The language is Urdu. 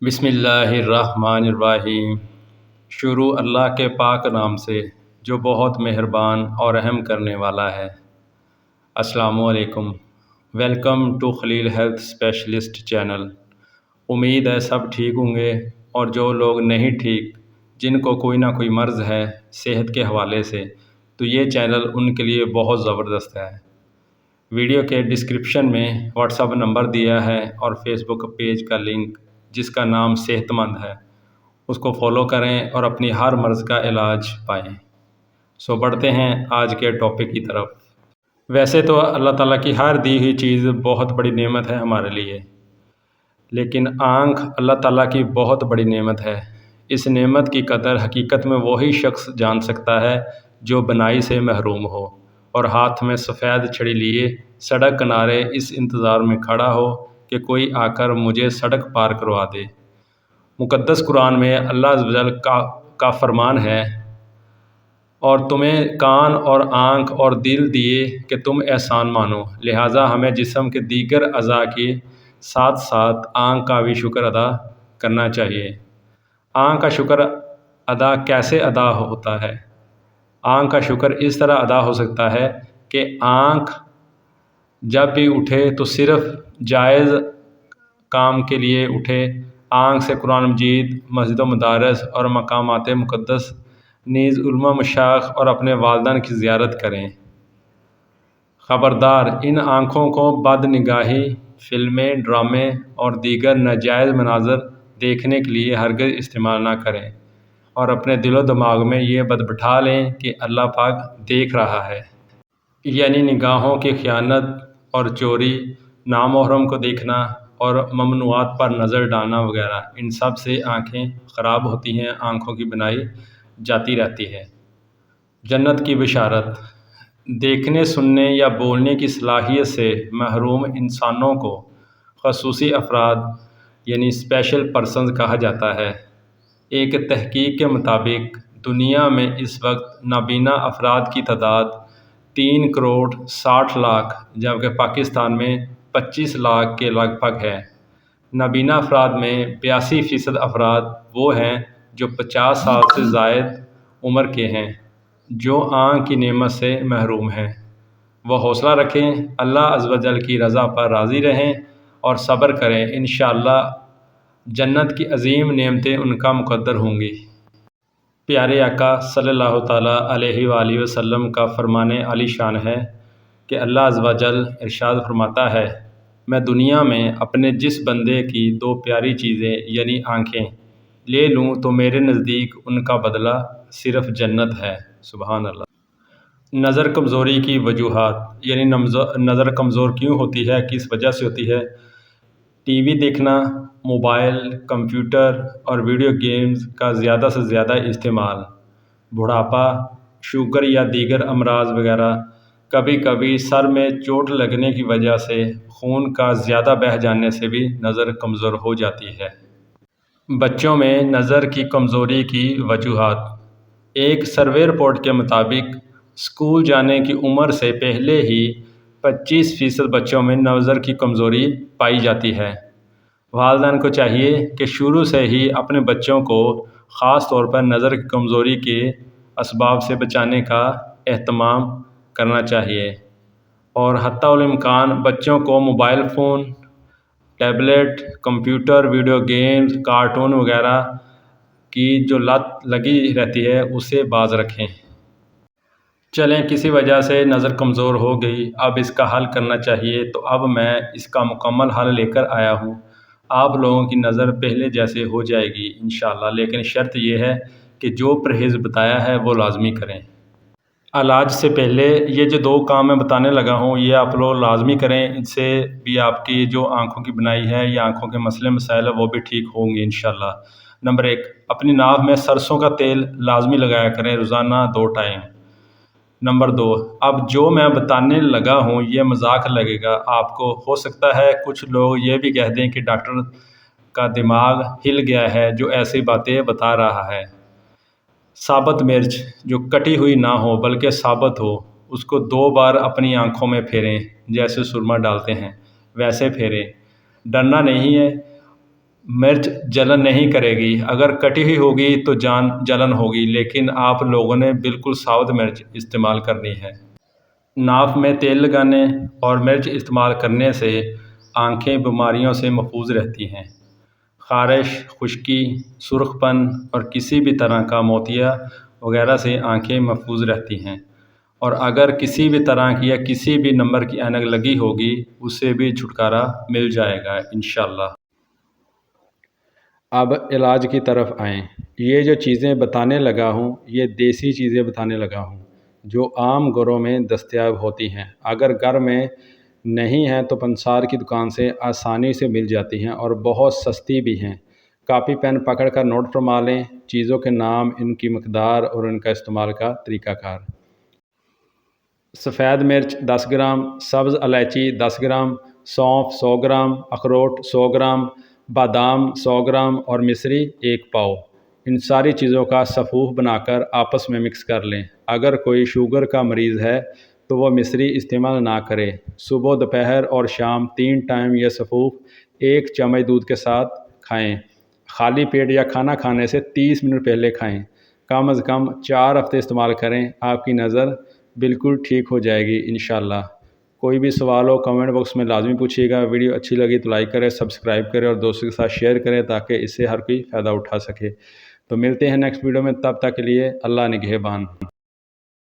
بسم اللہ الرحمن الرحیم۔ شروع اللہ کے پاک نام سے جو بہت مہربان اور رحم کرنے والا ہے۔ السلام علیکم۔ Welcome to Khalil health specialist channel. امید ہے سب ٹھیک ہوں گے، اور جو لوگ نہیں ٹھیک، جن کو کوئی نہ کوئی مرض ہے صحت کے حوالے سے، تو یہ چینل ان کے لیے بہت زبردست ہے۔ ویڈیو کے ڈسکرپشن میں واٹس ایپ نمبر دیا ہے اور فیس بک پیج کا لنک جس کا نام صحت مند ہے، اس کو فالو کریں اور اپنی ہر مرض کا علاج پائیں۔ بڑھتے ہیں آج کے ٹاپک کی طرف۔ ویسے تو اللہ تعالیٰ کی ہر دی ہوئی چیز بہت بڑی نعمت ہے ہمارے لیے، لیکن آنکھ اللہ تعالیٰ کی بہت بڑی نعمت ہے۔ اس نعمت کی قدر حقیقت میں وہی شخص جان سکتا ہے جو بنائی سے محروم ہو اور ہاتھ میں سفید چھڑی لیے سڑک کنارے اس انتظار میں کھڑا ہو کہ کوئی آ کر مجھے سڑک پار کروا دے۔ مقدس قرآن میں اللہ عز و جل کا فرمان ہے، اور تمہیں کان اور آنکھ اور دل دیے کہ تم احسان مانو، لہٰذا ہمیں جسم کے دیگر اعضاء کے ساتھ ساتھ آنکھ کا بھی شکر ادا کرنا چاہیے۔ آنکھ کا شکر ادا کیسے ادا ہوتا ہے؟ آنکھ کا شکر اس طرح ادا ہو سکتا ہے کہ آنکھ جب بھی اٹھے تو صرف جائز کام کے لیے اٹھے۔ آنکھ سے قرآن مجید، مسجد و مدارس اور مقامات مقدس، نیز علماء مشائخ اور اپنے والدین کی زیارت کریں۔ خبردار، ان آنکھوں کو بد نگاہی، فلمیں، ڈرامے اور دیگر ناجائز مناظر دیکھنے کے لیے ہرگز استعمال نہ کریں، اور اپنے دل و دماغ میں یہ بات بٹھا لیں کہ اللہ پاک دیکھ رہا ہے۔ یعنی نگاہوں کی خیانت اور چوری، نامحرم کو دیکھنا اور ممنوعات پر نظر ڈالنا وغیرہ، ان سب سے آنکھیں خراب ہوتی ہیں، آنکھوں کی بینائی جاتی رہتی ہے۔ جنت کی بشارت۔ دیکھنے، سننے یا بولنے کی صلاحیت سے محروم انسانوں کو خصوصی افراد یعنی اسپیشل پرسنز کہا جاتا ہے۔ ایک تحقیق کے مطابق دنیا میں اس وقت نابینا افراد کی تعداد 3,60,00,000، جبکہ پاکستان میں 25 لاکھ کے لگ بھگ ہے۔ نابینا افراد میں 82% افراد وہ ہیں جو 50 سال سے زائد عمر کے ہیں، جو آنکھ کی نعمت سے محروم ہیں۔ وہ حوصلہ رکھیں، اللہ عز و جل کی رضا پر راضی رہیں اور صبر کریں، انشاءاللہ جنت کی عظیم نعمتیں ان کا مقدر ہوں گی۔ پیارے آقا صلی اللہ تعالیٰ علیہ وآلہ وسلم کا فرمان عالی شان ہے کہ اللہ عز و جل ارشاد فرماتا ہے، میں دنیا میں اپنے جس بندے کی 2 پیاری چیزیں یعنی آنکھیں لے لوں تو میرے نزدیک ان کا بدلہ صرف جنت ہے۔ سبحان اللہ۔ نظر کمزوری کی وجوہات، یعنی نظر کمزور کیوں ہوتی ہے، کس وجہ سے ہوتی ہے؟ ٹی وی دیکھنا، موبائل، کمپیوٹر اور ویڈیو گیمز کا زیادہ سے زیادہ استعمال، بڑھاپا، شوگر یا دیگر امراض وغیرہ، کبھی کبھی سر میں چوٹ لگنے کی وجہ سے خون کا زیادہ بہہ جانے سے بھی نظر کمزور ہو جاتی ہے۔ بچوں میں نظر کی کمزوری کی وجوہات۔ ایک سروے رپورٹ کے مطابق اسکول جانے کی عمر سے پہلے ہی 25% بچوں میں نظر کی کمزوری پائی جاتی ہے۔ والدین کو چاہیے کہ شروع سے ہی اپنے بچوں کو خاص طور پر نظر کی کمزوری کے اسباب سے بچانے کا اہتمام کرنا چاہیے، اور حتی الامکان بچوں کو mobile phone, tablet, computer, video games, cartoon وغیرہ کی جو لت لگی رہتی ہے اسے باز رکھیں۔ چلیں، کسی وجہ سے نظر کمزور ہو گئی، اب اس کا حل کرنا چاہیے، تو اب میں اس کا مکمل حل لے کر آیا ہوں۔ آپ لوگوں کی نظر پہلے جیسے ہو جائے گی انشاءاللہ، لیکن شرط یہ ہے کہ جو پرہیز بتایا ہے وہ لازمی کریں۔ علاج سے پہلے یہ جو 2 کام میں بتانے لگا ہوں یہ آپ لوگ لازمی کریں، ان سے بھی آپ کی جو آنکھوں کی بینائی ہے یا آنکھوں کے مسئلے مسائل وہ بھی ٹھیک ہوں گے انشاءاللہ۔ نمبر 1، اپنی ناک میں سرسوں کا تیل لازمی لگایا کریں، روزانہ 2 ٹائم۔ نمبر 2، اب جو میں بتانے لگا ہوں یہ مذاق لگے گا آپ کو، ہو سکتا ہے کچھ لوگ یہ بھی کہہ دیں کہ ڈاکٹر کا دماغ ہل گیا ہے جو ایسی باتیں بتا رہا ہے۔ ثابت مرچ جو کٹی ہوئی نہ ہو بلکہ ثابت ہو، اس کو 2 بار اپنی آنکھوں میں پھیریں، جیسے سرما ڈالتے ہیں ویسے پھیریں۔ ڈرنا نہیں ہے، مرچ جلن نہیں کرے گی، اگر کٹی ہوئی ہوگی تو جلن ہوگی، لیکن آپ لوگوں نے بالکل ثابت مرچ استعمال کرنی ہے۔ ناف میں تیل لگانے اور مرچ استعمال کرنے سے آنکھیں بیماریوں سے محفوظ رہتی ہیں۔ خارش، خشکی، سرخ پن اور کسی بھی طرح کا موتیا وغیرہ سے آنکھیں محفوظ رہتی ہیں، اور اگر کسی بھی طرح کی یا کسی بھی نمبر کی اینک لگی ہوگی اس سے بھی چھٹکارا مل جائے گا انشاءاللہ۔ اب علاج کی طرف آئیں۔ یہ جو چیزیں بتانے لگا ہوں یہ دیسی چیزیں بتانے لگا ہوں جو عام گھروں میں دستیاب ہوتی ہیں۔ اگر گھر میں نہیں ہیں تو پنسار کی دکان سے آسانی سے مل جاتی ہیں اور بہت سستی بھی ہیں۔ کاپی پین پکڑ کر نوٹ فرما لیں چیزوں کے نام، ان کی مقدار اور ان کا استعمال کا طریقہ کار۔ سفید مرچ 10 گرام، سبز الائچی 10 گرام، سونف 100 گرام، اخروٹ 100 گرام، بادام 100 گرام اور مصری 1 پاؤ۔ ان ساری چیزوں کا سفوف بنا کر آپس میں مکس کر لیں۔ اگر کوئی شوگر کا مریض ہے تو وہ مصری استعمال نہ کرے۔ صبح، دوپہر اور شام 3 ٹائم یہ سفوف 1 چمچ دودھ کے ساتھ کھائیں۔ خالی پیٹ یا کھانا کھانے سے 30 منٹ پہلے کھائیں۔ کم از کم 4 ہفتے استعمال کریں، آپ کی نظر بالکل ٹھیک ہو جائے گی انشاءاللہ۔ کوئی بھی سوال ہو کمنٹ باکس میں لازمی پوچھیے گا۔ ویڈیو اچھی لگی تو لائک کریں، سبسکرائب کریں اور دوستوں کے ساتھ شیئر کریں تاکہ اس سے ہر کوئی فائدہ اٹھا سکے۔ تو ملتے ہیں نیکسٹ ویڈیو میں، تب تک کے لیے اللہ نگہبان۔